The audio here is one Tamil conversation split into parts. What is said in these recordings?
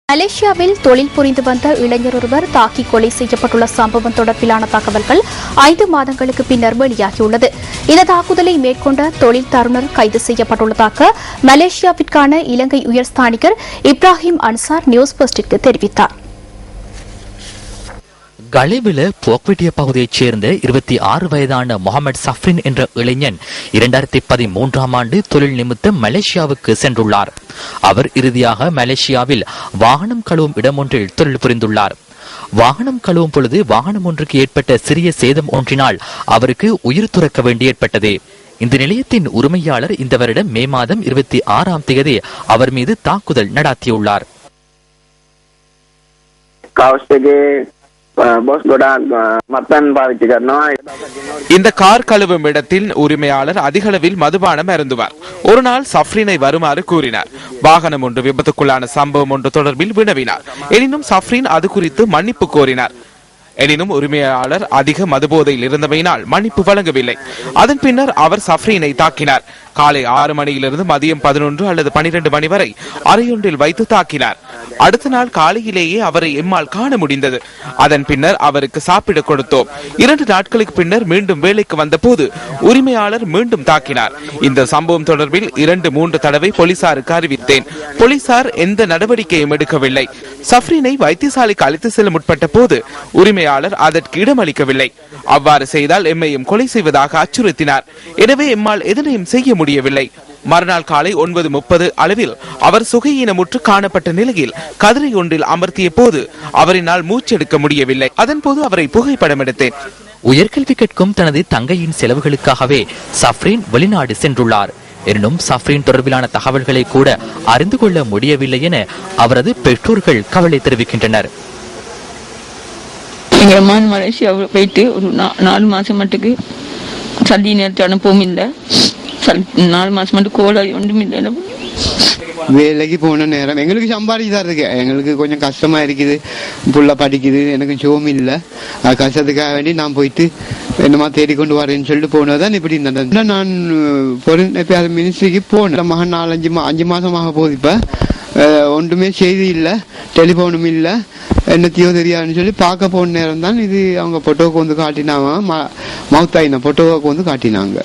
மலேசியாவில் தொழில் புரிந்து வந்த இளைஞர் ஒருவர் தாக்கி கொலை செய்யப்பட்டுள்ள சம்பவம் தொடர்பிலான தகவல்கள் 5 மாதங்களுக்கு பின்னர் வெளியாகியுள்ளது. இந்த தாக்குதலை மேற்கொண்ட தொழில் தருணர் கைது செய்யப்பட்டுள்ளதாக மலேசியாவிற்கான இலங்கை உயர்ஸ்தானிகர் இப்ராஹிம் அன்சார் நியூஸ் ஃபர்ஸ்டிற்கு தெரிவித்தார். கலிவில போக்விட்டிய பகுதியைச் சேர்ந்த 26 வயதான முகமது சஃப்ரின் என்ற இளைஞன் 2013ஆம் ஆண்டு தொழில் நிமித்தம் மலேசியாவுக்கு சென்றுள்ளார். அவர் இறுதியாக மலேசியாவில் வாகனம் கழுவும் இடம் ஒன்றில் தொழில் புரிந்துள்ளார். வாகனம் கழுவும் பொழுது வாகனம் ஒன்றுக்கு ஏற்பட்ட சிறிய சேதம் ஒன்றினால் அவருக்கு உயிர் துறக்க வேண்டி ஏற்பட்டது. இந்த நிலையத்தின் உரிமையாளர் இந்த வருடம் மே மாதம் 26ஆம் தேதி அவர் மீது தாக்குதல் நடாத்தியுள்ளார். இந்த கார் கழுவும் இடத்தில் உரிமையாளர் அதிகளவில் மதுபானம் அருந்துவார். ஒரு நாள் சஃப்ரினை வருமாறு கூறினார். வாகனம் ஒன்று விபத்துக்குள்ளான சம்பவம் ஒன்று தொடர்பில் வினவினார். எனினும் சஃப்ரின் அது குறித்து மன்னிப்பு கோரினார். எனினும் உரிமையாளர் அதிக மதுபோதையில் இருந்தமையினால் மன்னிப்பு வழங்கவில்லை. அதன் பின்னர் அவர் சஃப்ரினை தாக்கினார். காலை 6 மணியிலிருந்து மதியம் 11 அல்லது 12 மணி வரை அறையொன்றில் வைத்து தாக்கினார். அடுத்த நாள் காலையிலேயே அவரை எம்மால் காண முடிந்தது. அதன் பின்னர் அவருக்கு சாப்பிட கொடுத்தோம். 2 நாட்களுக்கு பின்னர் மீண்டும் வேலைக்கு வந்த போது உரிமையாளர் மீண்டும் தாக்கினார். இந்த சம்பவம் தொடர்பில் 2-3 தடவை போலீசாருக்கு அறிவித்தேன். போலீசார் எந்த நடவடிக்கையும் எடுக்கவில்லை. சஃப்ரினை வைத்தியசாலைக்கு அழைத்து செல்ல முற்பட்ட போது உரிமையாளர் அதற்கு இடமளிக்கவில்லை. அவ்வாறு செய்தால் எம்மையும் கொலை செய்வதாக அச்சுறுத்தினார். எனவே எம்மால் எதனையும் செய்ய முடியவில்லை. மறுநாள் காலை 9:30 அளவில் அவர் சுகையீனமுற்று காணப்பட்ட நிலையில் கதிரை ஒன்றில் அமர்த்திய போது அவரினால் மூச்செடுக்க முடியவில்லை. அதன் போது அவரை புகைப்படம் எடுத்தேன். உயர்கல்வி கற்கும் தனது தங்கையின் செலவுகளுக்காகவே சஃப்ரின் வெளிநாடு சென்றுள்ளார். எனினும் சஃப்ரின் தொடர்பிலான தகவல்களை கூட அறிந்து கொள்ள முடியவில்லை என அவரது பெற்றோர்கள் கவலை தெரிவிக்கின்றனர். எங்கள் அம்மா மலேசியாவில் போயிட்டு ஒரு 4 மாதம் மட்டுக்கு சந்தி நேரத்தை அனுப்பவும் இல்லை. 4 மாதம் மட்டும் கோலாய் ஒன்றும் இல்லை. வேலைக்கு போன நேரம் எங்களுக்கு சம்பாதிச்சுதான் இருக்கு. எங்களுக்கு கொஞ்சம் கஷ்டமா இருக்குது. புள்ள படிக்குது, எனக்கு ஜோம் இல்லை. அது கஷ்டத்துக்காக வேண்டி நான் போயிட்டு என்னமா தேடிக்கொண்டு வரேன்னு சொல்லிட்டு போனதான் இப்படி நடந்தது. நான் மினிஸ்ட்ரிக்கு போனேன். மகன் 5 மாசமாக போகுது. இப்ப ஒன்றுமே செய்தி இல்லை, டெலிபோனும் இல்லை, என்னத்தையோ தெரியாதுன்னு சொல்லி பார்க்க போன நேரம் தான் இது அவங்க போட்டோவுக்கு வந்து காட்டினாங்க. மவுத்தாயின போட்டோவுக்கு வந்து காட்டினாங்க.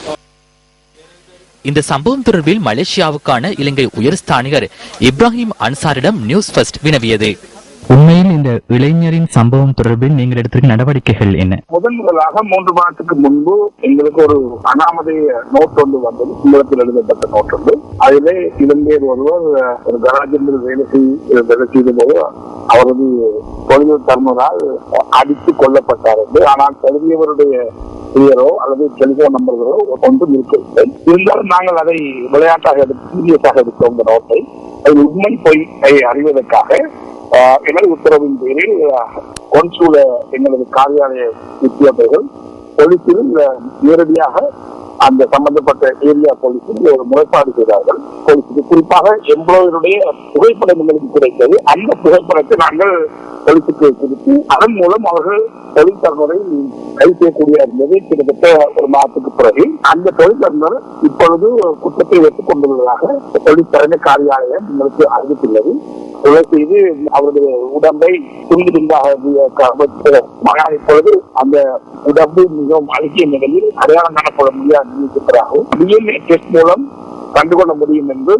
இந்த சம்பவம் தொடர்பில் மலேசியாவுக்கான இலங்கை உயர்ஸ்தானிகர் இப்ராஹிம் அன்சாரிடம் நியூஸ் ஃபர்ஸ்ட் வினவியது. உண்மையில் இந்த இளைஞரின் சம்பவம் தொடர்பில் நீங்கள் எடுத்திருக்க நடவடிக்கைகள் என்ன? முதலாக 3 மாதத்துக்கு முன்பு எங்களுக்கு ஒரு அனாமதேய நோட் ஒன்று வந்தது. சிங்களத்தில் எழுதப்பட்ட நோட் ஒன்று. அதிலே இலங்கையர் ஒருவர் ஒரு கராஜில் வேலை செய்த போது அவரது தொழில் தருணரால் அடித்து கொல்லப்பட்டார் என்று. ஆனால் கருதியவருடைய பெயரோ அல்லது டெலிபோன் நம்பர்களோ ஒன்றும் இருக்கவில்லை. இருந்தாலும் நாங்கள் அதை விளையாட்டாக சீரியஸாக எடுத்தோம். இந்த நோட்டை அதில் உண்மை பொய் அறிவதற்காக எனது உத்தரவின் பேரில் கொன்சூல எங்களது காரியாலய உத்தியோகர்கள் போலீசில் நேரடியாக அந்த சம்பந்தப்பட்ட ஏரியா போலீசில் ஒரு முறைப்பாடு செய்தார்கள். போலீசுக்கு குறிப்பாக எம்ப்ளாயருடைய புகைப்படம் எங்களுக்கு கிடைத்தது. அந்த புகைப்படத்தை நாங்கள் போலீசுக்கு கொடுத்து அதன் மூலம் அவர்கள் தொழில் தரணுரை கைது செய்யக்கூடிய இருந்தது. கிட்டத்தட்ட ஒரு மாதத்துக்கு பிறகு அந்த தொழில் தரணுர் இப்பொழுது குற்றத்தை வைத்துக் கொண்டுள்ளதாக தொழில் தலைமை காரியாலயம் எங்களுக்கு அறிவித்துள்ளது. செய்து அவருடைய உடம்பை துண்டாக இப்பொழுது அந்த உடம்பு மிகவும் அழுகிய நிலையில் அடையாளம் காணப்பட முடியாத நிலையாகவும் டிஎன்ஏ டெஸ்ட் மூலம் கண்டுகொள்ள முடியும் என்று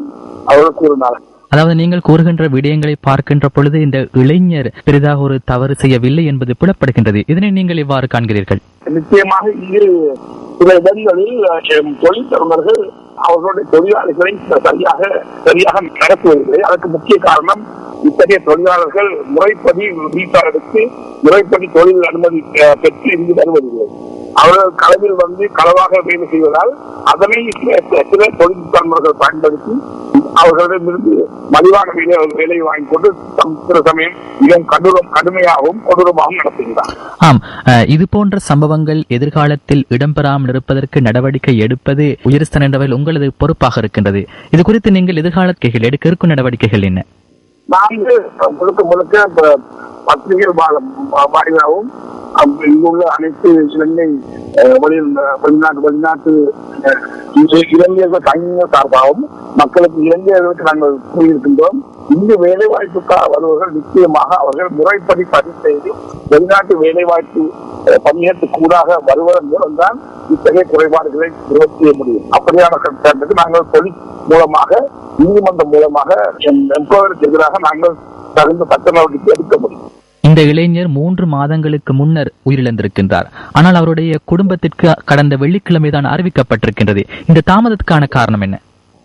அவர்கள் கூறினார். அதாவது நீங்கள் கூறுகின்ற விடயங்களை பார்க்கின்ற பொழுது இந்த இளைஞர் பெரிதாக ஒரு தவறு செய்யவில்லை என்பது புலப்படுகின்றது. இதனை நீங்கள் எவ்வாறு காண்கிறீர்கள்? நிச்சயமாக இங்கு சில இடங்களில் தொழில் தருணர்கள் அவர்களுடைய தொழிலாளர்களை சரியாக நடத்துவதில்லை. அதற்கு முக்கிய காரணம் இத்தகைய தொழிலாளர்கள் முறைப்படி வீசா எடுத்து முறைப்படி தொழில் அனுமதி பெற்று இங்கு வருவதில்லை. அவர்கள் களவில் வந்து களவாக வேலை செய்வதால் அதனை சில தொழில் தரம்பர்கள் பயன்படுத்தி அவர்களிடமிருந்து மலிவான வேலையை வாங்கிக் கொண்டு சில சமயம் மிகவும் கடுமையாகவும் கொடூரமாகவும் நடத்துகிறார். ஆம், இது போன்ற சம்பவங்கள் எதிர்காலத்தில் இடம்பெறாமல் இருப்பதற்கு நடவடிக்கை எடுப்பது உயர்ஸ்தானிகர் உங்களது பொறுப்பாக இருக்கின்றது. இது குறித்து நீங்கள் எதிர்கால எடுக்க இருக்கும் நடவடிக்கைகள் என்ன? நாங்கள் முழுக்க பத்திரிகைகள் வாயிலாகவும் இங்குள்ள அனைத்து இலங்கை வெளிநாட்டு இளைஞர்கள் தனியாக சார்பாகவும் மக்களுக்கு இளைஞர்களுக்கு நாங்கள் கூறியிருக்கின்றோம். இங்கு வேலை வாய்ப்புக்காக வருவர்கள் நிச்சயமாக அவர்கள் முறைப்படி பதிவு செய்து வெளிநாட்டு வேலை வாய்ப்பு பணியேற்றுக்கூடாக வருவதன் மூலம்தான் இத்தகைய குறைபாடுகளை நிவர்த்தி செய்ய முடியும். அப்படியான கட்டத்துக்கு நாங்கள் தொழில் மூலமாக நீதிமன்றம் மூலமாக எம்பளருக்கு எதிராக நாங்கள் தகுந்த சட்ட நடவடிக்கை எடுக்க முடியும். இந்த இளைஞர் 3 மாதங்களுக்கு முன்னர் உயிரிழந்திருக்கின்றார். ஆனால் அவருடைய குடும்பத்திற்கு கடந்த வெள்ளிக்கிழமை தான் அறிவிக்கப்பட்டிருக்கின்றது. இந்த தாமதத்துக்கான காரணம் என்ன?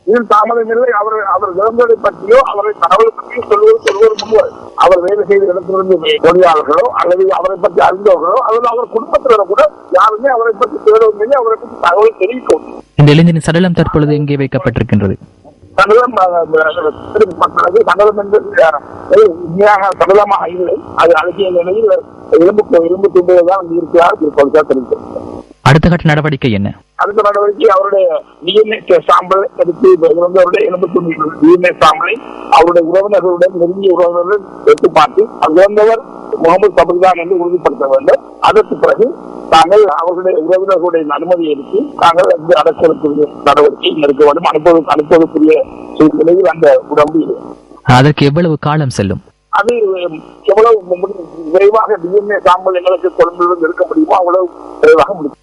இதில் தாமதம் இல்லை. அவர் இறந்ததை பற்றியோ அவரை தகவல் பற்றியோ சொல்வது முன்வர். அவர் வேலை செய்த இடத்திலிருந்து தொழிலாளர்களோ அல்லது அவரை பற்றி அறிந்தவர்களோ அல்லது அவர் குடும்பத்தினர் கூட யாருமே அவரை பற்றி தேடவில்லை, அவரை பற்றி தகவல் தெரிவிக்கும். இந்த இளைஞரின் சடலம் தற்பொழுது எங்கே வைக்கப்பட்டிருக்கின்றது? சடலமாக இல்லை, அது அழகிய நிலையில் எலும்பு துண்டுதான் இருக்கிறார். அடுத்த கட்ட நடவடிக்கை என்ன? அடுத்த நடவடிக்கை அவருடைய டிஎன்ஏ சாம்பிள் எடுத்து அவருடைய எலும்பு துண்டு டிஎன்ஏ சாம்பிளை அவருடைய உறவினர்களுடன் நெருங்கிய உறவினர்கள் எடுத்து பார்த்து இறந்தவர் முகமது சபர்தான் என்று உறுதிப்படுத்த வேண்டும். அதற்கு பிறகு தாங்கள் அவர்களுடைய உறவினர்களுடைய அனுமதி எடுத்து தாங்கள் அந்த அடக்கக்கூடிய நடவடிக்கை எடுக்க வேண்டும். அனுப்புவதற்குரிய சூழ்நிலையில் அந்த உடம்பு இல்லை. அதற்கு எவ்வளவு காலம் செல்லும்? அது எவ்வளவு விரைவாக டிஎன்ஏ சாம்பிள் எங்களுக்கு கொண்டு இருக்க முடியுமோ அவ்வளவு விரைவாக முடியும்.